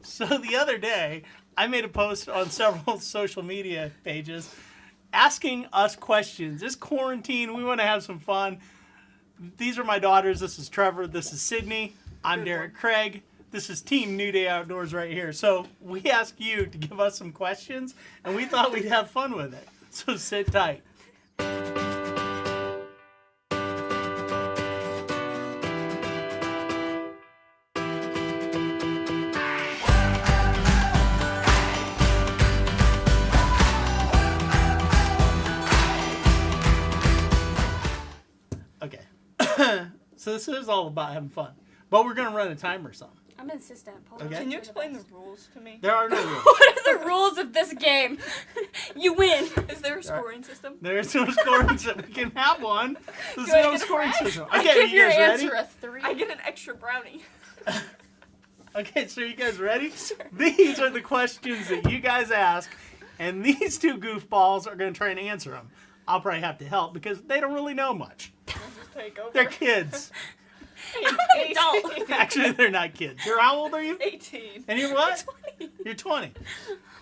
So the other day, I made a post on several social media pages asking us questions. It's quarantine. We want to have some fun. These are my daughters. This is Trevor. This is Sydney. I'm Derek Craig. This is Team New Day Outdoors right here. So we asked you to give us some questions, and we thought we'd have fun with it. So sit tight. Okay. So this is all about having fun. But we're going to run a timer or something. I'm insistent. Okay. Can you explain the rules to me? There are no rules. What are the rules of this game? You win. Is there a scoring system? There's no scoring system. We can have one. There's Do I no get a scoring prize? system. I Okay, give you your guys ready? answer a 3. I get an extra brownie. Okay, so you guys ready? These are the questions that you guys ask, and these two goofballs are going to try and answer them. I'll probably have to help because they don't really know much. I'll just take over. They're kids. I'm an adult. Actually, they're not kids. How old are you? 18. And you're what? 20. You're 20.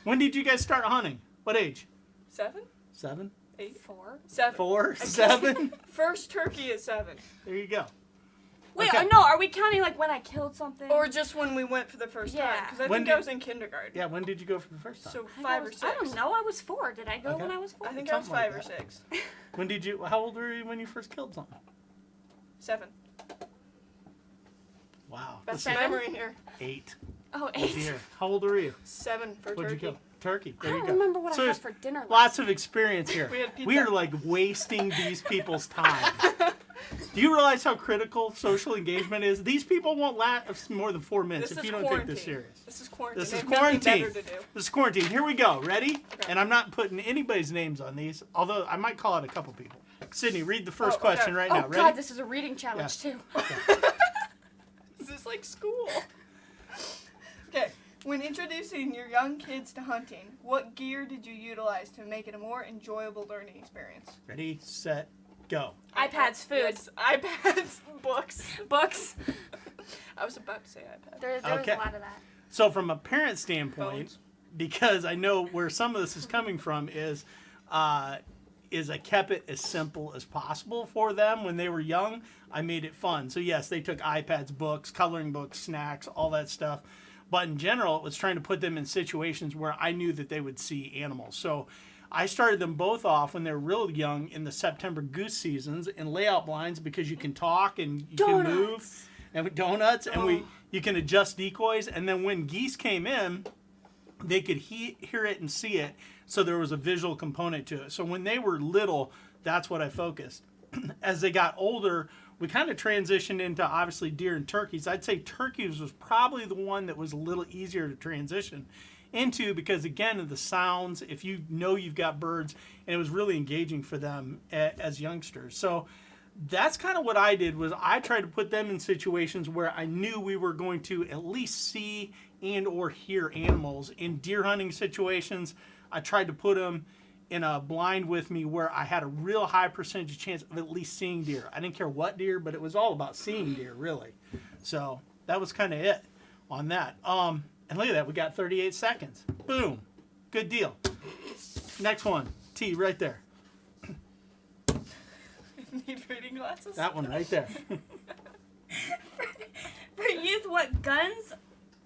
When did you guys start hunting? What age? 7? 7? 8? 4. 7. 4? 7? First turkey at 7. There you go. Wait, Okay. no, are we counting like when I killed something? Or just when we went for the first time. Yeah. Because I When think did- I was in kindergarten. Yeah, when did you go for the first time? So I 5 or was- 6. I don't know. I was 4. Did I go Okay. when I was 4? I think I was Something 5 like or that. 6. When did you? How old were you when you first killed something? 7. Wow. Best this is memory here. 8. Oh, Oh 8. dear. How old were you? 7 for What'd turkey. you kill? Turkey. I There you don't go. remember what So I had there's for dinner. Lots of experience here. We had pizza. We are like wasting these people's time. Do you realize how critical social engagement is? These people won't last more than 4 minutes This if is you don't quarantine. take this serious. This is quarantine. This They is have nothing quarantine. better to do. This is quarantine. Here we go. Ready? Okay. And I'm not putting anybody's names on these, although I might call out a couple people. Sydney, read the first Oh, okay. question right Oh now. God, Ready? this is a reading challenge too. This is like school. Okay. When introducing your young kids to hunting, what gear did you utilize to make it a more enjoyable learning experience? Ready, set, go. iPads, food, Yes, iPads, books. books. I was about to say iPad. There was Okay. a lot of that. So from a parent standpoint, Phones. because I know where some of this is coming from is I kept it as simple as possible for them when they were young. I made it fun. So yes, they took iPads, books, coloring books, snacks, all that stuff. But in general, it was trying to put them in situations where I knew that they would see animals. So I started them both off when they were real young in the September goose seasons in layout blinds because you can talk and you can move. And with donuts, and you can adjust decoys. And then when geese came in, they could hear it and see it. So there was a visual component to it. So when they were little, that's what I focused. As they got older, we kind of transitioned into obviously deer and turkeys. I'd say turkeys was probably the one that was a little easier to transition into because again of the sounds, if you know you've got birds, and it was really engaging for them as youngsters. So that's kind of what I did was I tried to put them in situations where I knew we were going to at least see and or hear animals. In deer hunting situations, I tried to put them in a blind with me where I had a real high percentage chance of at least seeing deer. I didn't care what deer, but it was all about seeing deer, really. So that was kind of it on that. And look at that, we got 38 seconds. Boom. Good deal. Next one. T, right there. Need reading glasses? That one right there. For youth, what guns,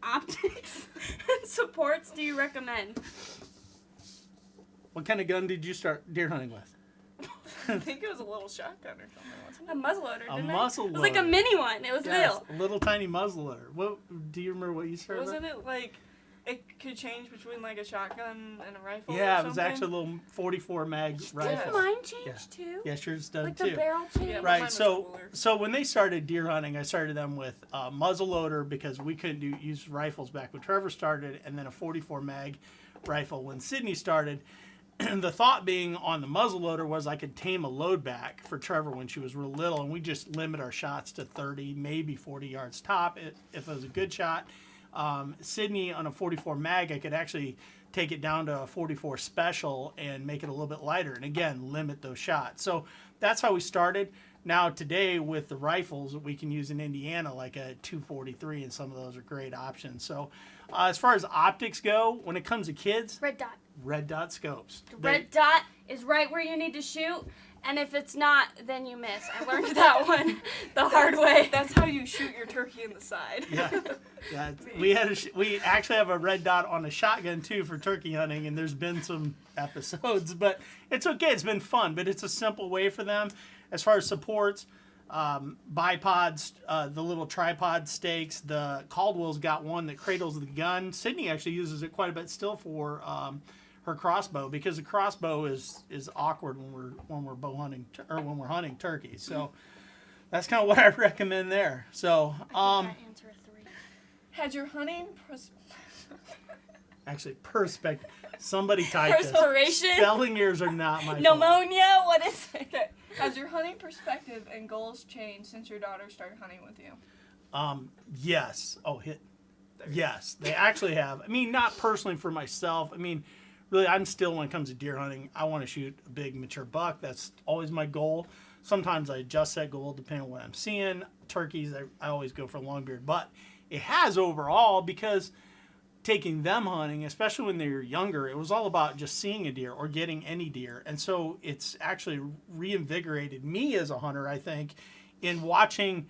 optics, and supports do you recommend? What kind of gun did you start deer hunting with? I think it was a little shotgun or something, wasn't A muzzleloader, A didn't muzzleloader. it? It was like a mini one. It was Yes, little. a little tiny muzzleloader. What do you remember what you it? started Wasn't with? it like it could change between like a shotgun and a rifle? Yeah, or it was something? actually a little 44 mag Did rifle. mine change Yeah. too? Yeah, yours does Like too. the barrel change? Yeah, mine Right, was so cooler. when they started deer hunting, I started them with a muzzleloader because we couldn't use rifles back when Trevor started, and then a 44 mag rifle when Sydney started. And the thought being on the muzzleloader was I could tame a load back for Trevor when she was real little, and we just limit our shots to 30, maybe 40 yards top if it was a good shot. Sydney on a 44 mag, I could actually take it down to a 44 special and make it a little bit lighter, and again limit those shots. So that's how we started. Now today with the rifles that we can use in Indiana, like a 243, and some of those are great options. So as far as optics go, when it comes to kids, Red dot. scopes. Red dot is right where you need to shoot, and if it's not, then you miss. I learned that one the hard way. That's how you shoot your turkey in the side. Yeah, we actually have a red dot on a shotgun too for turkey hunting, and there's been some episodes, but it's okay. It's been fun, but it's a simple way for them. As far as supports, bipods, the little tripod stakes, the Caldwell's got one that cradles the gun. Sydney actually uses it quite a bit still for her crossbow, because the crossbow is awkward when we're bow hunting or when we're hunting turkeys. So that's kind of what I recommend there. So I answer 3. Has your hunting actually perspective. Somebody typed this. Perspiration. Spelling errors are not my fault. Pneumonia. What is it? Okay. Has your hunting perspective and goals changed since your daughter started hunting with you? Yes. Yes, they actually have. I mean, not personally for myself. I mean, really, I'm still, when it comes to deer hunting, I want to shoot a big mature buck. That's always my goal. Sometimes I adjust that goal depending on what I'm seeing. Turkeys, I always go for long beard. But it has overall, because taking them hunting, especially when they're younger, it was all about just seeing a deer or getting any deer. And so it's actually reinvigorated me as a hunter, I think, in watching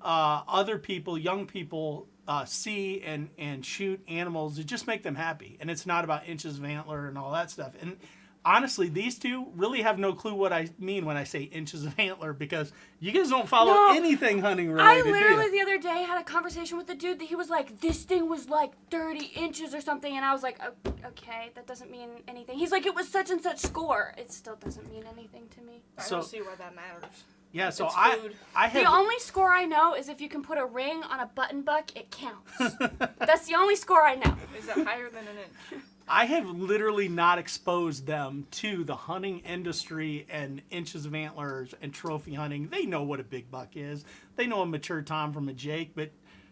other people, young people, see and shoot animals that just make them happy. And it's not about inches of antler and all that stuff. And honestly, these two really have no clue what I mean when I say inches of antler, because you guys don't follow anything hunting related. I literally the other day had a conversation with a dude that he was like, this thing was like 30 inches or something, and I was like, okay, that doesn't mean anything. He's like, it was such and such score. It still doesn't mean anything to me. I don't see why that matters. Yeah, so It's I food. have The only score I know is if you can put a ring on a button buck, it counts. That's the only score I know. Is that higher than an inch? I have literally not exposed them to the hunting industry and inches of antlers and trophy hunting. They know what a big buck is. They know a mature tom from a Jake, but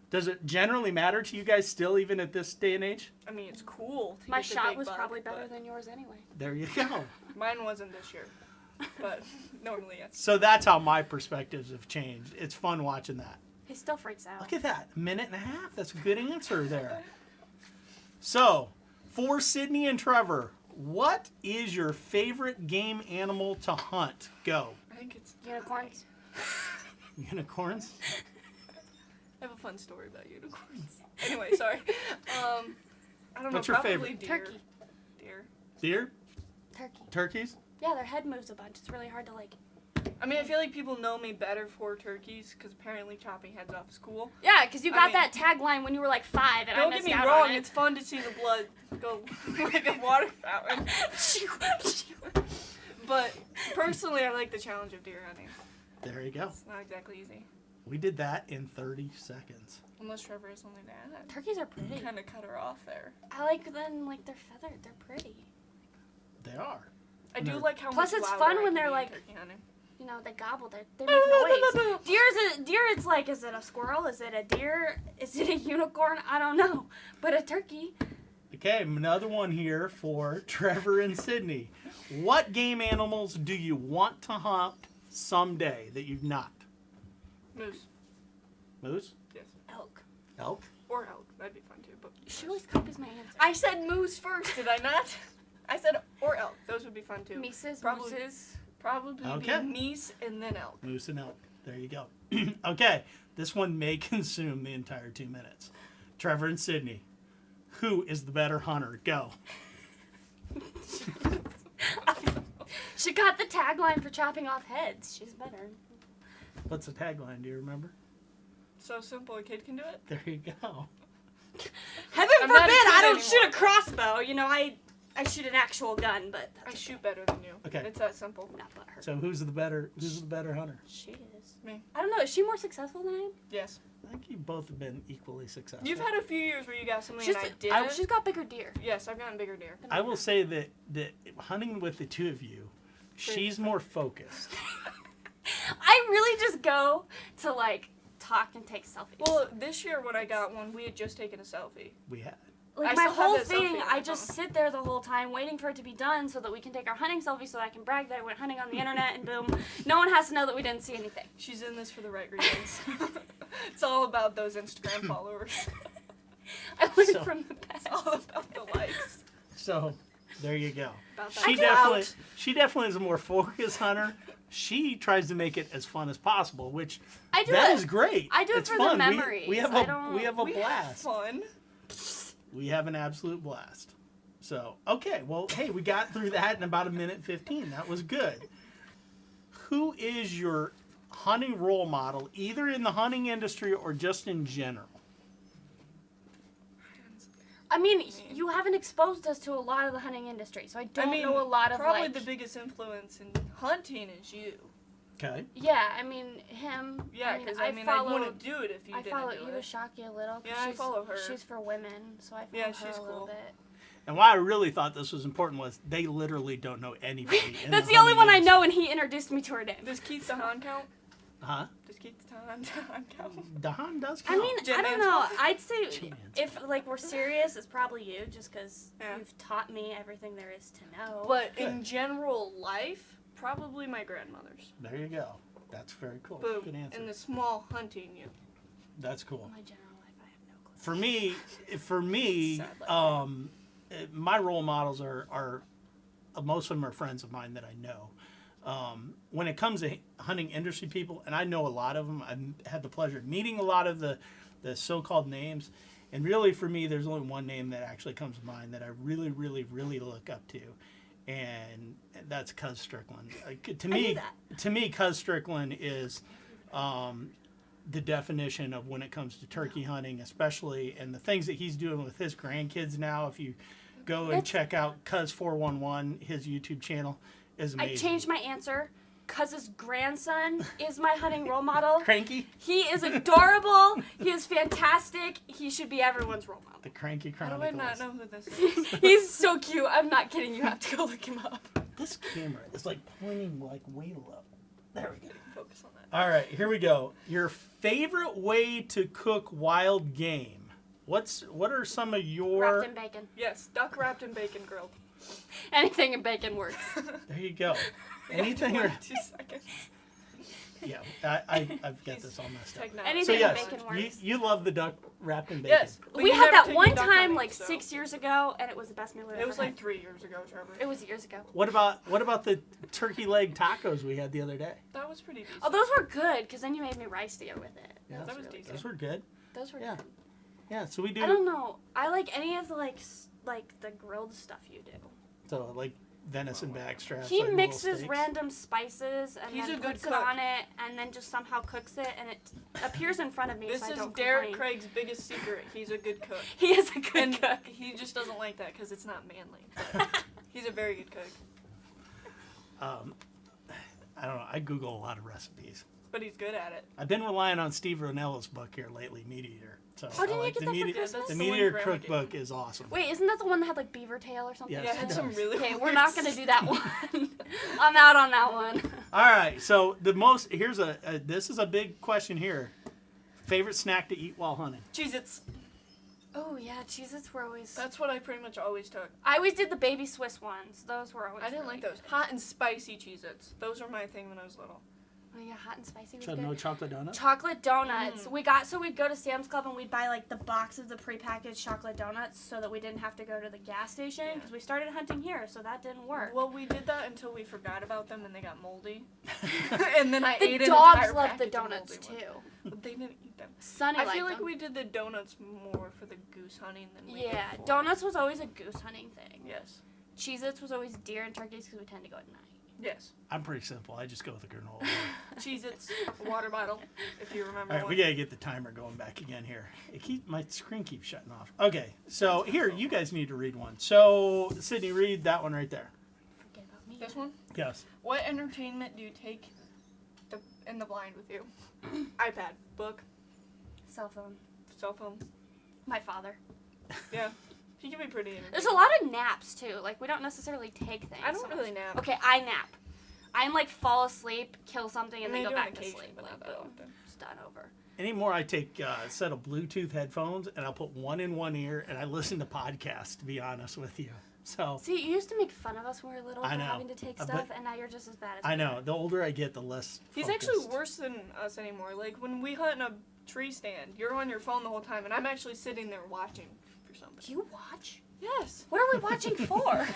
does it generally matter to you guys still, even at this day and age? I mean, it's cool. To My get the shot big was buck, probably better but than yours anyway. There you go. Mine wasn't this year, but normally yes. So that's how my perspectives have changed. It's fun watching that. He still freaks out. Look at that. A minute and a half. That's a good answer there. So, for Sydney and Trevor, what is your favorite game animal to hunt? Go. I think it's Unicorns. Unicorns? I have a fun story about unicorns. Anyway, sorry. I don't What's know. your Probably favorite? deer. Turkey. Deer. Deer? Turkey. Turkeys? Yeah, their head moves a bunch. It's really hard to like. I mean, I feel like people know me better for turkeys because apparently chopping heads off is cool. Yeah, because you I got mean- that tagline when you were like 5, and I Don't missed get me out wrong, on it. it's fun to see the blood go like a water fountain. But personally, I like the challenge of deer hunting. There you go. It's not exactly easy. We did that in 30 seconds. Unless Trevor is only that. Turkeys are pretty. Kind of cut her off there. I like them, like they're feathered. They're pretty. They are. I do No. like how Plus, much it's louder fun I when can they're be in like- turkey hunting. You know, they gobble. They make noise. Deer, it's like, is it a squirrel? Is it a deer? Is it a unicorn? I don't know. But a turkey. Okay, another one here for Trevor and Sydney. What game animals do you want to hunt someday that you've not? Moose. Moose? Yes. Elk. Elk? Or elk. That'd be fun too. But She always copies my answer. I said moose first, did I not? I said or elk. Those would be fun too. Mises, Probably- mooses. Probably Okay. be meese and then elk. Moose and elk. There you go. Okay, this one may consume the entire 2 minutes. Trevor and Sydney, who is the better hunter? Go. She got the tagline for chopping off heads. She's better. What's the tagline? Do you remember? So simple, a kid can do it. There you go. Heaven I'm forbid not a kid I don't anymore. shoot a crossbow. You know, I shoot an actual gun, but I shoot better than you. Okay. It's that simple. not but her. So who's the better hunter? She is. Me. I don't know. Is she more successful than I am? Yes. I think you both have been equally successful. You've had a few years where you got something She's, and I didn't. she's got bigger deer. Yes, I've gotten bigger deer. I will say that hunting with the two of you, she's more focused. I really just go to like talk and take selfies. Well, this year when I got one, we had just taken a selfie. We had. like I my still have whole that selfie thing, on I my just phone. sit there the whole time waiting for it to be done so that we can take our hunting selfie so that I can brag that I went hunting on the internet and boom, no one has to know that we didn't see anything. She's in this for the right reasons. It's all about those Instagram followers. I learned So- from the best. It's all about the likes. So there you go. About that She clout. definitely is a more focused hunter. She tries to make it as fun as possible, which I do that it. is great. I do it It's for the fun. memories. We have I a don't- we have a We have blast. fun. We have an absolute blast. So okay, well, hey, we got through that in about 1:15. That was good. Who is your hunting role model, either in the hunting industry or just in general? I mean, you haven't exposed us to a lot of the hunting industry, so I don't know a lot of probably like. the biggest influence in hunting is you. Okay. Yeah, I mean him. Yeah, because because I wouldn't do it if you I didn't follow do Eva it. Shockey a little. 'Cause Yeah, I follow her. She's for women, so I follow Yeah, her she's a little cool. bit. And why I really thought this was important was they literally don't know anybody. In That's the the only hunting one I industry. know, and he introduced me to her name. Does Keith Dahan count? Huh? Does Keith Dahan count? Dahan does I count. mean, Jim I don't Mansell. know. I'd say Jim if like we're serious, it's probably you, just because Yeah. you've taught me everything there is to know. But Good. in general life, probably my grandmother's. There you go. That's very cool. But Good answer. in the small hunting, you. That's cool. my general life, I have no clue. For me, Sad life. my role models are most of them are friends of mine that I know. When it comes to hunting industry people, and I know a lot of them, I've had the pleasure of meeting a lot of the so-called names, and really for me, there's only one name that actually comes to mind that I really, really, really look up to, and that's Cuz Strickland. To me, Cuz Strickland is the definition of when it comes to turkey hunting, especially, and the things that he's doing with his grandkids now. If you go and check out Cuz411, his YouTube channel is amazing. I changed my answer. Cuz's grandson is my hunting role model. Cranky? He is adorable. He is fantastic. He should be everyone's role model. The Cranky How do I Chronicles. not know who this is? He's so cute. I'm not kidding. You have to go look him up. This camera is like pointing like way low. There we go. Focus on that. All right, here we go. Your favorite way to cook wild game. What are some of your... Wrapped in bacon. Yes, duck wrapped in bacon grilled. Anything in bacon works. There you go. Anything or... 2 seconds. Yeah, I've got this all messed up. Technology. Anything So in yes, bacon works. you love the duck wrapped in bacon. Yes. but We you had never that take one me duck time hunting, like so- 6 years ago, and it was the best meal we've ever It was had. like 3 years ago, Trevor. It was years ago. What about the turkey leg tacos we had the other day? That was pretty decent. Oh, those were good, because then you made me rice to go with it. Yeah, that was decent. those were good. Those were Yeah. good. Yeah, so we do. I don't know. I like any of the like the grilled stuff you do. So like venison backstraps. He like little mixes steaks. random spices and He's a then good puts it cook. on it, and then just somehow cooks it, and it appears in front of me. This so I is don't Derek complain. Craig's biggest secret. He's a good cook. He is a good And cook. he just doesn't like that because it's not manly. But he's a very good cook. I don't know. I Google a lot of recipes. But he's good at it. I've been relying on Steve Ronella's book here lately, Meat Eater. So Oh, didn't I you like get the that for Meat Christmas? The That's Meat the one Eater Grandma gave cookbook is awesome. Wait, isn't that the one that had like beaver tail or something? Yes, Yeah, it it had some does. really Okay, we're weird not gonna do that one. I'm out on that one. All right. So here's this is a big question here. Favorite snack to eat while hunting? Cheez-Its. Oh yeah, Cheez-Its were always. That's what I pretty much always took. I always did the baby Swiss ones. Those were always. I didn't really like those. Hot and spicy Cheez-Its. Those were my thing when I was little. Oh yeah, hot and spicy was So good. no chocolate donut? Chocolate donuts. We'd go to Sam's Club and we'd buy like the box of the prepackaged chocolate donuts so that we didn't have to go to the gas station Yeah. because we started hunting here, so that didn't work. Well, we did that until we forgot about them and they got moldy. And then I The ate an dogs entire love the package of donuts moldy too. ones. But they didn't eat them. Sunny I liked feel like them. we did the donuts more for the goose hunting than we did Yeah, for... donuts was always a goose hunting thing. Yes. Cheez-Its was always deer and turkeys because we tend to go at night. Yes. I'm pretty simple. I just go with the granola. Cheez-Its, a water bottle, if you remember All right, one. we gotta get the timer going back again here. My screen keeps shutting off. Okay, so here you guys need to read one. So Sydney, read that one right there. Forget about me. This one? Yes. What entertainment do you take in the blind with you? iPad, book, Cell phone. cell phone. My father. Yeah. He can be pretty entertaining. There's a lot of naps too. Like we don't necessarily take things. I don't so really much. nap. Okay, I nap. I'm like fall asleep, kill something, and And then they go do on back to occasion, sleep. but Like not that boom, often. it's done over. Anymore, I take a set of Bluetooth headphones and I'll put one in one ear and I listen to podcasts, to be honest with you. So See, you used to make fun of us when we were little I for know. having to take But- stuff, and now you're just as bad as I we know. are. The older I get, the less He's focused. actually worse than us anymore. Like when we hunt in a tree stand, you're on your phone the whole time, and I'm actually sitting there watching for something. Do you watch? Yes. What are we watching for?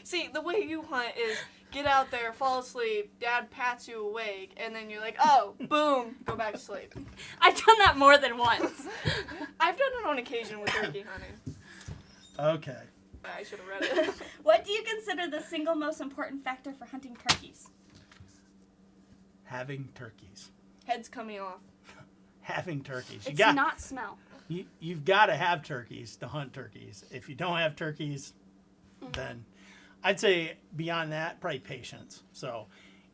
See, the way you hunt is get out there, fall asleep, Dad pats you awake, and then you're like, oh, boom, go back to sleep. I've done that more than once. I've done it on occasion with turkey hunting. Okay. I should have read it. What do you consider the single most important factor for hunting turkeys? Having turkeys. Head's coming off. Having turkeys. It's not smell. You've got to have turkeys to hunt turkeys. If you don't have turkeys, then I'd say beyond that, probably patience. So,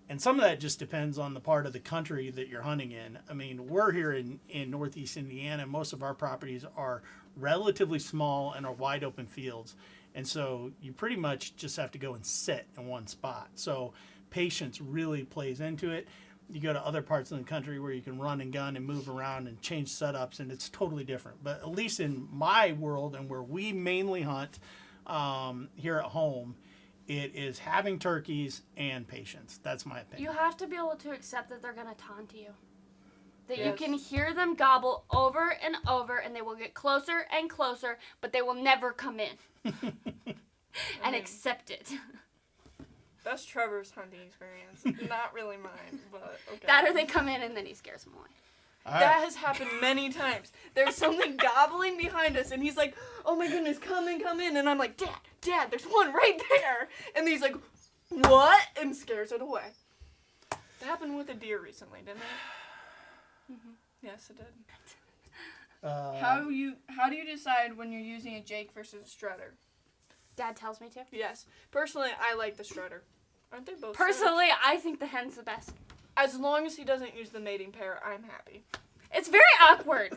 and some of that just depends on the part of the country that you're hunting in. I mean, we're here in Northeast Indiana. Most of our properties are relatively small and are wide open fields. And so you pretty much just have to go and sit in one spot. So patience really plays into it. You go to other parts of the country where you can run and gun and move around and change setups, and it's totally different. But at least in my world and where we mainly hunt here at home, it is having turkeys and patience. That's my opinion. You have to be able to accept that they're going to taunt you. That you Yes. can hear them gobble over and over, and they will get closer and closer, but they will never come in. And accept it. That's Trevor's hunting experience. Not really mine, but okay. That or they come in and then he scares them away. All right. That has happened many times. There's something gobbling behind us, and he's like, oh my goodness, come in. And I'm like, Dad, there's one right there. And he's like, what? And scares it away. That happened with a deer recently, didn't it? Mm-hmm. Yes, it did. How do you decide when you're using a Jake versus a strutter? Dad tells me to. Yes. Personally, I like the strutter. Aren't they both? Personally, I think the hen's the best. As long as he doesn't use the mating pair, I'm happy. It's very awkward.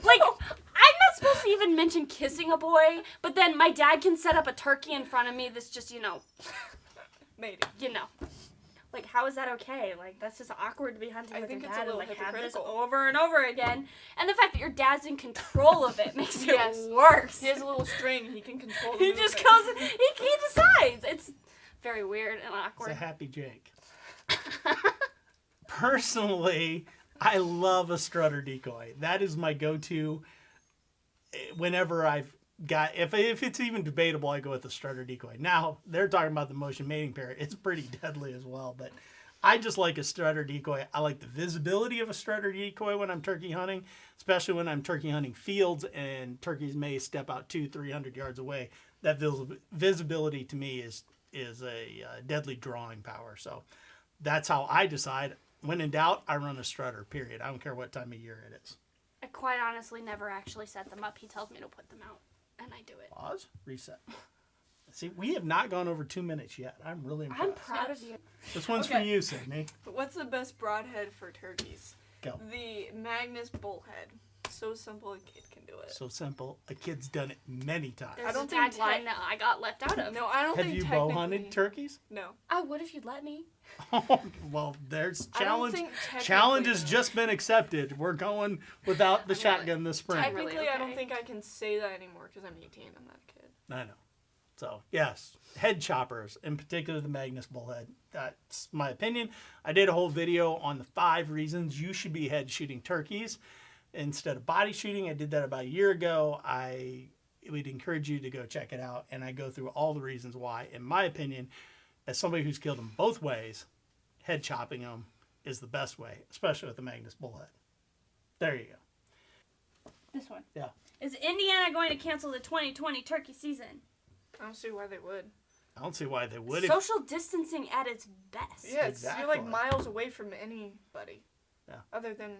Like, I'm not supposed to even mention kissing a boy, but then my dad can set up a turkey in front of me that's just, Mating. Like, how is that okay? Like, that's just awkward to be hunting I with your think it's a dad and, little like, have this hypocritical. over and over again. And the fact that your dad's in control of it makes Yes. it worse. He has a little string. He can control the He just movement. goes, he decides. It's very weird and It's a awkward. happy Jake. Personally, I love a strutter decoy. That is my go-to whenever I've got, if it's even debatable, I go with the strutter decoy. Now, they're talking about the motion mating pair. It's pretty deadly as well, but I just like a strutter decoy. I like the visibility of a strutter decoy when I'm turkey hunting, especially when I'm turkey hunting fields and turkeys may step out 200-300 yards away. That visibility to me is a deadly drawing power. So that's how I decide. When in doubt, I run a strutter, period. I don't care what time of year it is. I quite honestly never actually set them up. He tells me to put them out, and I do it. Pause, reset. See, we have not gone over 2 minutes yet. I'm really impressed. I'm proud of you. This one's for Okay. you, Sydney. What's the best broadhead for turkeys? Go. The Magnus bullhead. So simple, a kid can do it. So simple. A kid's done it many times. There's don't a think tagline that I got left out of. No, I don't Have think you bow technically- hunted turkeys? No. I would if you'd let me. Well, there's I don't challenge. think technically, Challenge has though. just been accepted. We're going without the I'm shotgun this spring. Technically, Technically, I don't okay. think I can say that anymore because I'm 18. I'm not a kid. I know. So, yes, head choppers, in particular the Magnus bullhead. That's my opinion. I did a whole video on the 5 reasons you should be head shooting turkeys instead of body shooting. I did that about a year ago. I would encourage you to go check it out, and I go through all the reasons why, in my opinion, as somebody who's killed them both ways, head chopping them is the best way, especially with the Magnus bullhead. There you go. This one. Yeah. Is Indiana going to cancel the 2020 turkey season? I don't see why they would. I don't see why they would. Social distancing at its best. Yes, you're like Exactly. miles away from anybody. Yeah. Other than.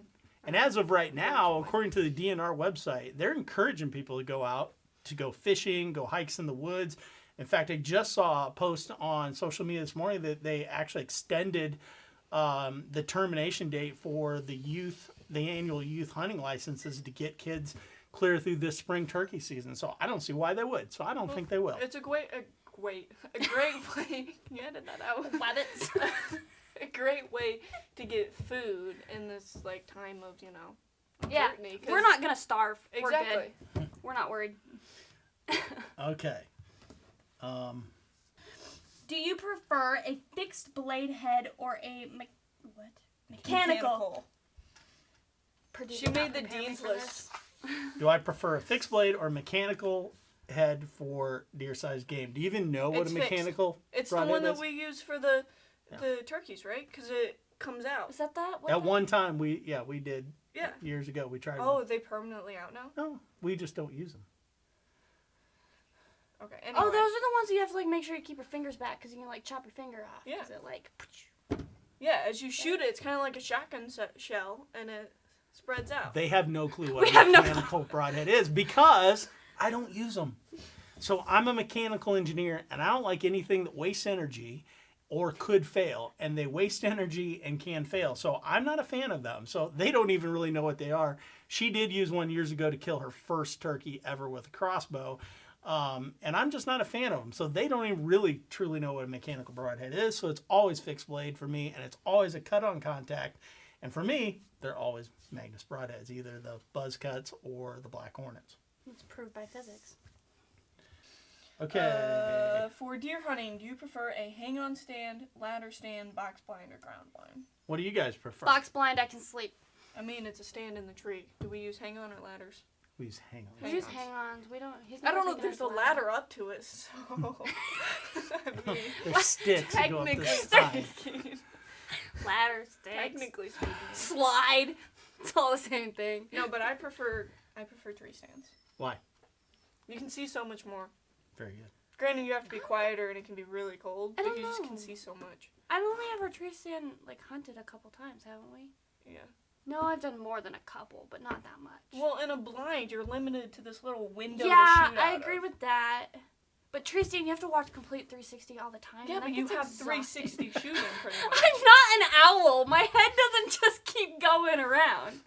And as of right now, according to the DNR website, they're encouraging people to go out, to go fishing, go hikes in the woods. In fact, I just saw a post on social media this morning that they actually extended the termination date for the annual youth hunting licenses to get kids clear through this spring turkey season. So I don't see why they would. So I don't think they will. It's a great way. Can you edit that out? Wabbits. A great way to get food in this like time of Yeah, certainty. 'Cause- we're not gonna starve. Exactly. We're good. We're not worried. Okay. Do you prefer a fixed blade head or a mechanical? Purdue She did not made the prepare me dean's for list. Do I prefer a fixed blade or mechanical head for deer-sized game? Do you even know what It's a fixed. mechanical It's the broadhead one that is? we use for the turkeys, right? Because it comes out. Is that that? What At the- one time, we did Yeah. years ago. We tried. Oh, one. are they permanently out now? No, we just don't use them. Okay. Anyway. Oh, those are the ones you have to like make sure you keep your fingers back because you can like chop your finger off. Yeah. 'Cause it like. Yeah, as you shoot it, it's kind of like a shotgun shell, and it spreads out. They have no clue We what a have no mechanical broadhead is because I don't use them. So I'm a mechanical engineer, and I don't like anything that wastes energy or could fail, and they waste energy and can fail. So I'm not a fan of them. So they don't even really know what they are. She did use one years ago to kill her first turkey ever with a crossbow. And I'm just not a fan of them. So they don't even really truly know what a mechanical broadhead is. So it's always fixed blade for me, and it's always a cut-on contact. And for me, they're always Magnus broadheads, either the Buzz Cuts or the Black Hornets. It's proved by physics. Okay. For deer hunting, do you prefer a hang-on stand, ladder stand, box blind, or ground blind? What do you guys prefer? Box blind, I can sleep. I mean, it's a stand in the tree. Do we use hang-on or ladders? Please hang on. We use hang-ons. We don't. He's I don't never know if taken there's us a ladder up to it, so... I mean, There's sticks that go up technically this side. speaking. Ladder, sticks, Technically speaking. slide. It's all the same thing. No, but I prefer tree stands. Why? You can see so much more. Very good. Granted, you have to be quieter and it can be really cold, I but don't you just know. can see so much. I've only ever tree stand like hunted a couple times, haven't we? Yeah. No, I've done more than a couple, but not that much. Well, in a blind, you're limited to this little window yeah, to shoot I out agree of. with that. But tree stand, you have to watch complete 360 all the time. Yeah, and but that you gets have exhausting. 360 shooting pretty much. I'm not an owl. My head doesn't just keep going around.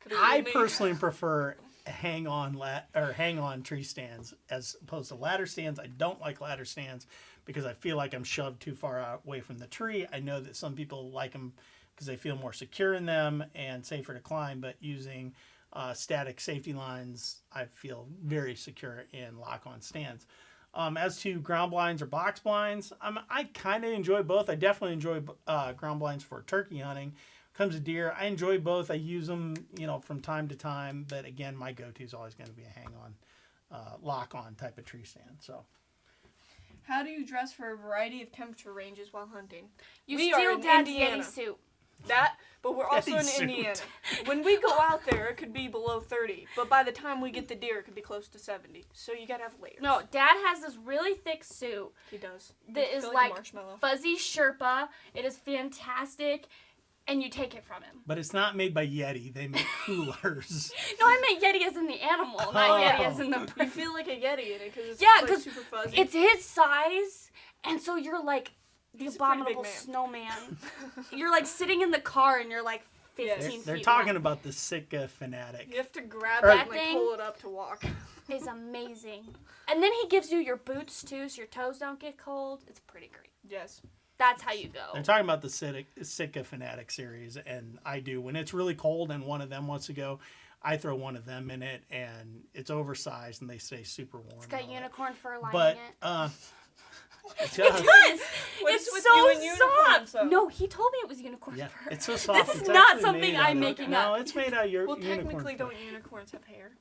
Could've I told me. personally prefer hang-on tree stands as opposed to ladder stands. I don't like ladder stands because I feel like I'm shoved too far away from the tree. I know that some people like them because they feel more secure in them and safer to climb, but using static safety lines, I feel very secure in lock-on stands. As to ground blinds or box blinds, I kind of enjoy both. I definitely enjoy ground blinds for turkey hunting. Comes to deer, I enjoy both. I use them, from time to time. But again, my go-to is always going to be a hang-on, lock-on type of tree stand. So How do you dress for a variety of temperature ranges while hunting? You We are steal in Dad's Indiana. Yeti suit. That, but we're also in Yeti suit. Indiana. When we go out there, it could be below 30, but by the time we get the deer, it could be close to 70. So you gotta have layers. No, Dad has this really thick suit He does. that I is feel like a marshmallow. fuzzy Sherpa. It is fantastic, and you take it from him. but it's not made by Yeti. They make coolers. No, I meant Yeti as in the animal, not Oh. Yeti as in the You person. feel like a Yeti in it because it's Yeah, like 'cause super fuzzy. It's his size, and so you're like the He's a pretty big abominable man. snowman. You're like sitting in the car, and you're like 15 They're feet talking long. about the Sitka Fanatic. You have to grab Or- it and like That pull it up to walk. Is amazing. And then he gives you your boots too, so your toes don't get cold. It's pretty great. Yes. That's how you go. They're talking about the Sitka Fanatic series, and I do. When it's really cold and one of them wants to go, I throw one of them in it, and it's oversized, and they stay super warm. It's got and all that. unicorn fur lining But it. it It does. What's It's with so you and unicorns, soft. though? No, he told me it was unicorn yeah, fur. it's so soft. This is It's not actually something made I'm out of- making No, up. it's made out of your Well, unicorn technically, fur. don't unicorns have hair?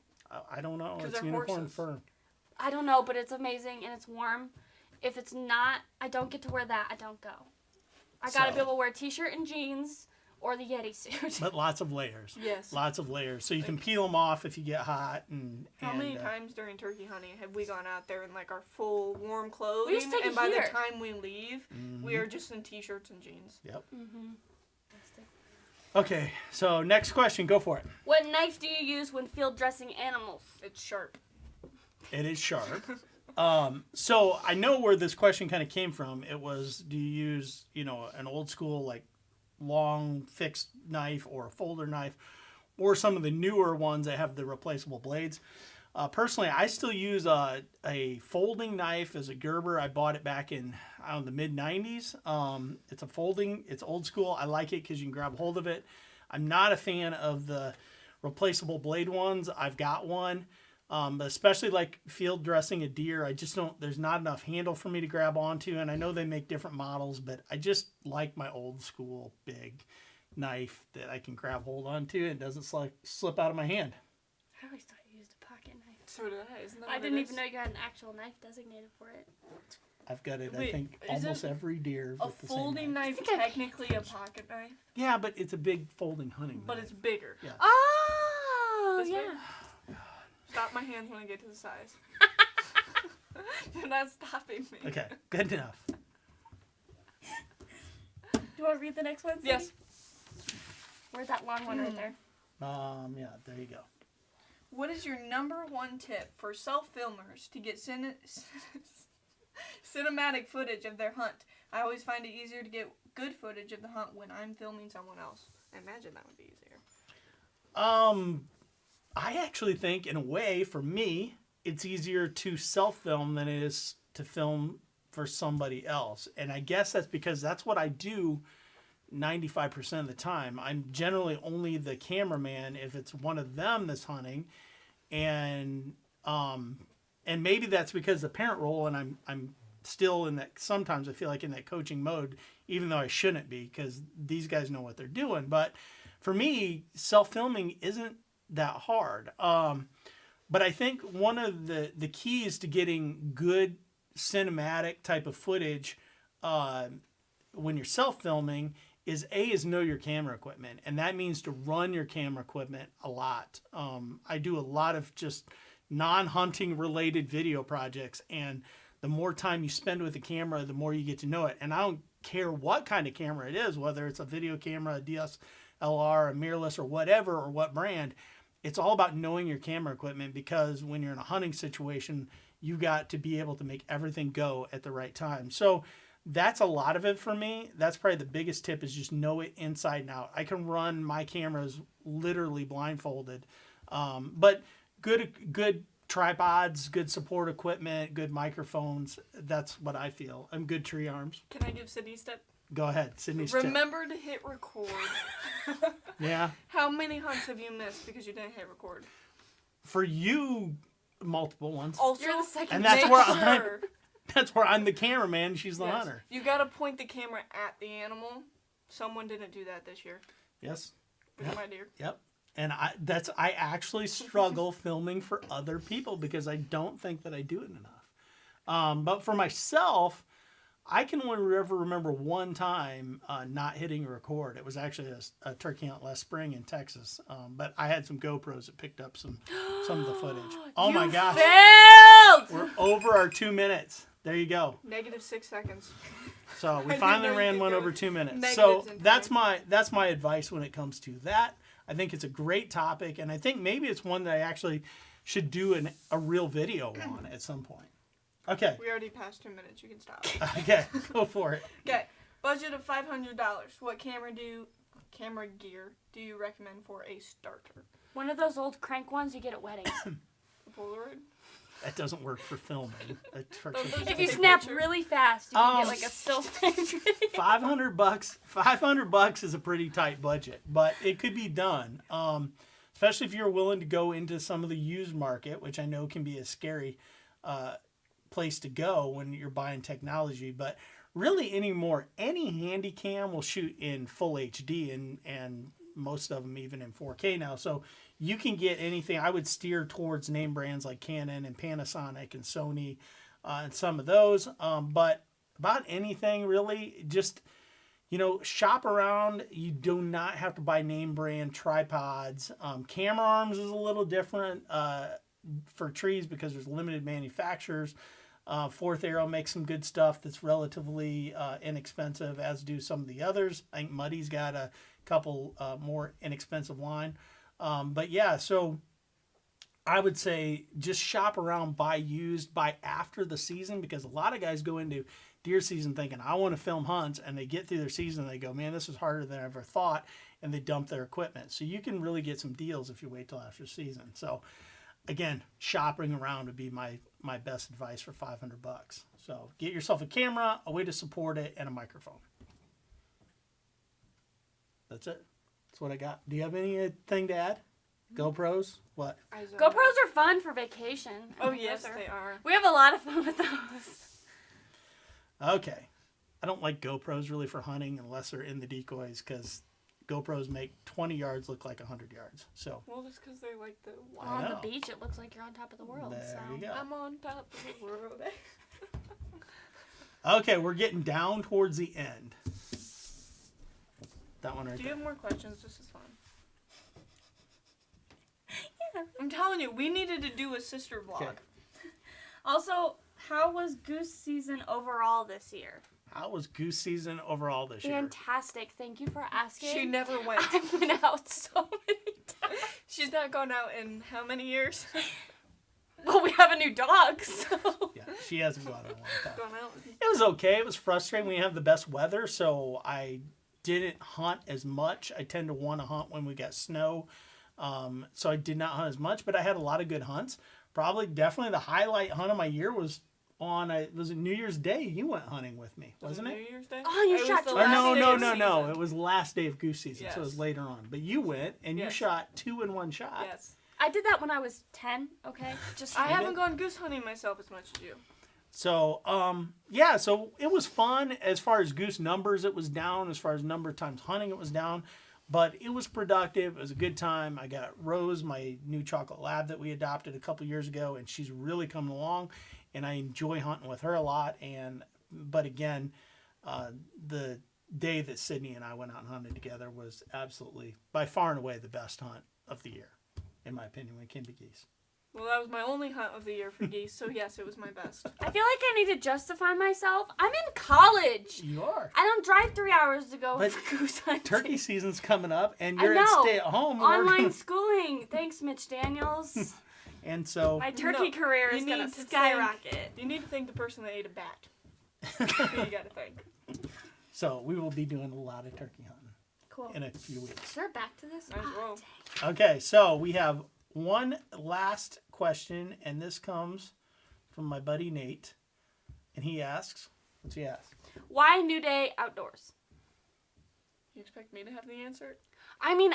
I don't know. 'Cause It's they're unicorn horses. fur. I don't know, but it's amazing and it's warm. If it's not, I don't get to wear that. I don't go. I gotta So- be able to wear a t-shirt and jeans or the Yeti suit. But lots of layers. Yes. Lots of layers. So you can peel them off if you get hot. How many and, times during turkey hunting have we gone out there in like our full warm clothing, just take and it by here. the time we leave, we Mhm. are just in t-shirts and jeans? Yep. Mm-hmm. Okay, so next question. Go for it. What knife do you use when field dressing animals? It's sharp. It is sharp. So I know where this question kind of came from. It was, do you use, an old school, like, long fixed knife or a folder knife, or some of the newer ones that have the replaceable blades? Personally, I still use a folding knife as a Gerber. I bought it back in, the mid-90s. It's old school. I like it because you can grab hold of it. I'm not a fan of the replaceable blade ones, I've got one. But especially like field dressing a deer, I just don't, there's not enough handle for me to grab onto. And I know they make different models, but I just like my old school big knife that I can grab hold onto and it doesn't slip out of my hand. I always thought you used a pocket knife. So did I. Isn't that I what didn't it even is? know you had an actual knife designated for it. I've got it, I Wait, think, is almost it every deer A with the same folding knife. knife technically a pocket knife, Yeah, but it's a big folding hunting but knife. it's bigger. Yeah. Oh, This yeah. way? Stop my hands when I get to the size. You're not stopping me. Okay, good enough. Do you want to read the next one? Cindy? Yes. Where's that long one right there? Yeah, there you go. What is your number one tip for self-filmers to get cinematic footage of their hunt? I always find it easier to get good footage of the hunt when I'm filming someone else. I imagine that would be easier. I actually think, in a way, for me, it's easier to self-film than it is to film for somebody else. And I guess that's because that's what I do 95% of the time. I'm generally only the cameraman if it's one of them that's hunting. And maybe that's because the parent role, and I'm still in that, sometimes I feel like in that coaching mode, even though I shouldn't be, because these guys know what they're doing. But for me, self-filming isn't that hard. But I think one of the keys to getting good cinematic type of footage when you're self-filming is know your camera equipment. And that means to run your camera equipment a lot. I do a lot of just non-hunting related video projects. And the more time you spend with the camera, the more you get to know it. And I don't care what kind of camera it is, whether it's a video camera, a DSLR, a mirrorless, or whatever, or what brand. It's all about knowing your camera equipment, because when you're in a hunting situation, you got to be able to make everything go at the right time. So that's a lot of it for me. That's probably the biggest tip, is just know it inside and out. I can run my cameras literally blindfolded. But good tripods, good support equipment, good microphones. That's what I feel. And good tree arms. Can I give Sydney's tip? Go ahead. Sydney's tip. Remember to hit record. Yeah. How many hunts have you missed because you didn't hit record? For you, multiple ones. Also, You're the second And that's make where sure That's where I'm the cameraman. She's the yes, hunter. you gotta point the camera at the animal. Someone didn't do that this year. Yes. With my deer. Yep. And I actually struggle filming for other people because I don't think that I do it enough. But for myself, I can only ever remember one time not hitting record. It was actually a turkey hunt last spring in Texas. But I had some GoPros that picked up some of the footage. Oh my gosh. Failed! We're over our 2 minutes. There you go. -6 seconds. So we I finally didn't know you ran could one go over 2 minutes. negatives So in that's time. my advice when it comes to that. I think it's a great topic, and I think maybe it's one that I actually should do a real video on at some point. Okay. We already passed 2 minutes. You can stop. Okay, go for it. Okay. Budget of $500. What camera gear do you recommend for a starter? One of those old crank ones you get at weddings. A Polaroid? That doesn't work for filming. That works Those for are If you Take a snap picture. really fast, you can Um, get like a still frame. $500. $500 is a pretty tight budget, but it could be done. Especially if you're willing to go into some of the used market, which I know can be a scary place to go when you're buying technology. But really anymore, any handy cam will shoot in full HD and most of them even in 4K now. So you can get anything. I would steer towards name brands like Canon and Panasonic and Sony and some of those. But about anything really, just, shop around. You do not have to buy name brand tripods. Camera arms is a little different for trees because there's limited manufacturers. Fourth Arrow makes some good stuff that's relatively inexpensive, as do some of the others. I think Muddy's got a couple more inexpensive line. But yeah, so I would say just shop around, buy used, buy after the season, because a lot of guys go into deer season thinking, I want to film hunts, and they get through their season and they go, man, this is harder than I ever thought, and they dump their equipment. So you can really get some deals if you wait till after season. So again, shopping around would be my best advice for $500. So get yourself a camera, a way to support it, and a microphone. That's it. That's what I got. Do you have anything to add? GoPros? What? I zoned GoPros out. are fun for vacation. Oh I mean, yes, those are- they are. We have a lot of fun with those. Okay. I don't like GoPros really for hunting unless they're in the decoys because GoPros make 20 yards look like 100 yards. So Well, it's because they're like the I On the know. beach, it looks like you're on top of the world. there so. you go. I'm on top of the world. Okay, we're getting down towards the end. That one right Do you there. have more questions? This is fun. Yeah. I'm telling you, we needed to do a sister vlog. Okay. Also, how was goose season overall this year? How was goose season overall this year? Fantastic. Thank you for asking. She never went. I went out so many times. She's not gone out in how many years? Well, we have a new dog, so. Yeah, she hasn't gone on a long time. Gone out. It was okay. It was frustrating. We have the best weather, so I didn't hunt as much. I tend to want to hunt when we got snow, so I did not hunt as much. But I had a lot of good hunts. Definitely the highlight hunt of my year was on. Was it New Year's Day? You went hunting with me, wasn't New it? Year's Day? Oh, you It was shot the two Or last no, day no, of no, no. season. It was last day of goose season, so it was Yes. later on. But you went and you Yes. shot 2 in one shot. Yes. I did that when I was 10, okay? Just I did haven't it? gone goose hunting myself as much as you. So, yeah, so it was fun. As far as goose numbers, it was down. As far as number of times hunting, it was down. But it was productive. It was a good time. I got Rose, my new chocolate lab that we adopted a couple years ago, and she's really coming along. And I enjoy hunting with her a lot. But again, the day that Sydney and I went out and hunted together was absolutely, by far and away, the best hunt of the year, in my opinion, when it came to geese. Well, that was my only hunt of the year for geese, so yes, it was my best. I feel like I need to justify myself. I'm in college. You are. I don't drive 3 hours to go But for goose hunting. Turkey season's coming up, and I you're at know. stay at home. and we're Online gonna- schooling. Thanks, Mitch Daniels. And so, My turkey No, career you is going need to to skyrocket. You need to thank the person that ate a bat. That's who you gotta thank. so we will be doing a lot of turkey hunting Cool. in a few weeks. Is there a back to this? Might as well. Okay, so we have one last question, and this comes from my buddy Nate, and he asks, what's he ask? Why New Day outdoors? You expect me to have the answer? I mean,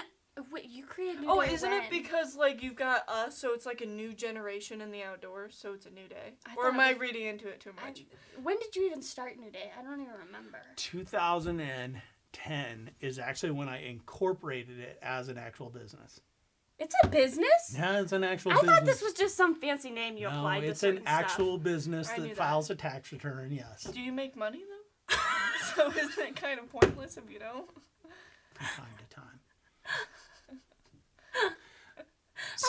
wait, you created New Oh, Day isn't when? it because like you've got us, so it's like a new generation in the outdoors, so it's a new day? I Or thought am it I was- reading into it too much? When did you even start New Day? I don't even remember. 2010 is actually when I incorporated it as an actual business. It's a business? Yeah, it's an actual I business. thought this was just some fancy name you No, applied to it's an certain stuff. actual business I that knew that. files a tax return, yes, Do you make money though? So isn't it kind of pointless if you don't? from time to time.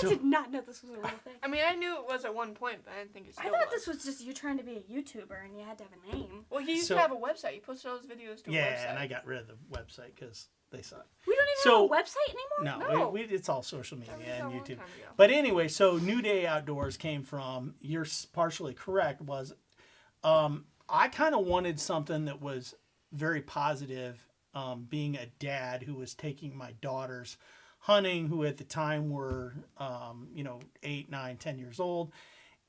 I did not know this was a real thing. I mean, I knew it was at one point, but I didn't think it I still thought was. this was just you trying to be a YouTuber and you had to have a name. Well, he used So- to have a website. He posted all his videos to a Yeah, website. and I got rid of the website because they suck. We don't even So- have a website anymore? No, it's all social media That was a and long YouTube. time ago. But anyway, so New Day Outdoors came from, you're partially correct, was I kind of wanted something that was very positive, being a dad who was taking my daughters hunting, who at the time were, 8, 9, 10 years old.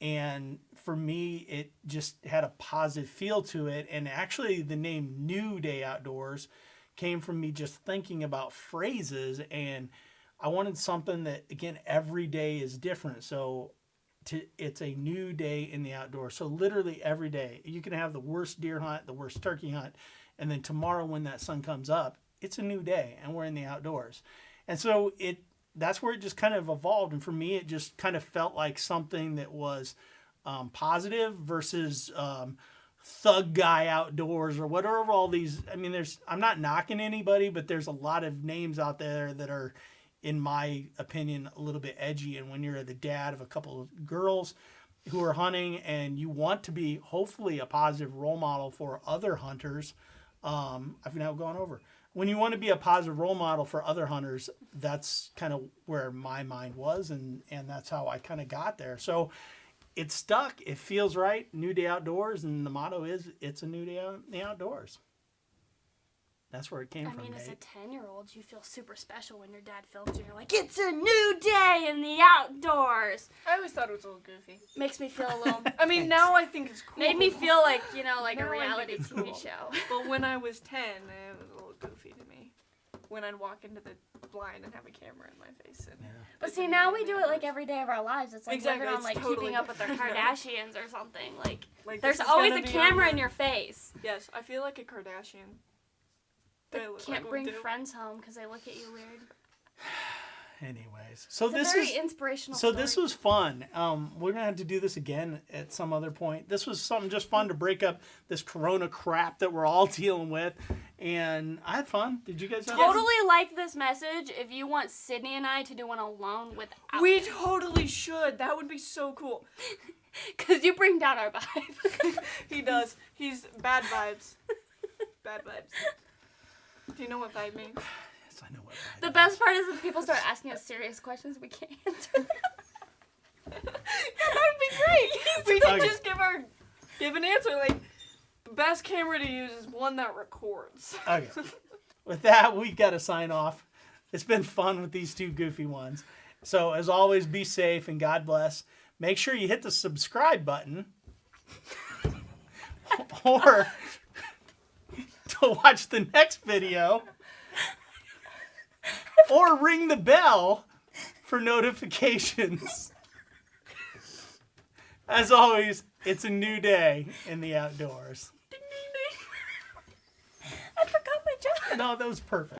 And for me, it just had a positive feel to it. And actually the name New Day Outdoors came from me just thinking about phrases, and I wanted something that, again, every day is different. So it's a new day in the outdoors. So literally every day you can have the worst deer hunt, the worst turkey hunt, and then tomorrow when that sun comes up, it's a new day and we're in the outdoors. And so that's where it just kind of evolved. And for me, it just kind of felt like something that was positive versus thug guy outdoors or whatever. All these, I mean, I'm not knocking anybody, but there's a lot of names out there that are, in my opinion, a little bit edgy. And when you're the dad of a couple of girls who are hunting and you want to be hopefully a positive role model for other hunters, I've now gone over. When you want to be a positive role model for other hunters, that's kind of where my mind was, and that's how I kind of got there. So it stuck. It feels right. New Day Outdoors, and the motto is, it's a new day out in the outdoors. That's where it came from, I mean, as a Nate. 10-year-old, you feel super special when your dad films you. You're like, it's a new day in the outdoors. I always thought it was a little goofy. Makes me feel a little... I mean, now I think it's cool. made me feel like, like Now a I think reality it's TV cool. show. But when I was 10, it was a little goofy to me. When I'd walk into the blind and have a camera in my face. And But see, now we do it like every day of our lives. It's like Exactly, living on it's like totally keeping up with the different. Kardashians or something. Like this there's is always gonna a be camera on in the- your face. Yes, I feel like a Kardashian. Do I look Can't like bring one too? friends home because they look at you weird. Anyways, so It's this a very is inspirational. so story. this was fun. We're gonna have to do this again at some other point. This was something just fun to break up this Corona crap that we're all dealing with, and I had fun. Did you guys have fun? Totally like this message. If you want Sydney and I to do one alone without, We totally should. That would be so cool. because you bring down our vibe. He does. He's bad vibes. Bad vibbe. Do you know what vibe means? Yes, I know what. The best part is if people start asking us serious questions, we can't answer. That would be great. We could Okay. just give an answer like best camera to use is one that records. Okay. With that, we've got to sign off. It's been fun with these two goofy ones. So as always, be safe and God bless. Make sure you hit the subscribe button or to watch the next video or ring the bell for notifications. As always, it's a new day in the outdoors. I forgot my joke. No, that was perfect.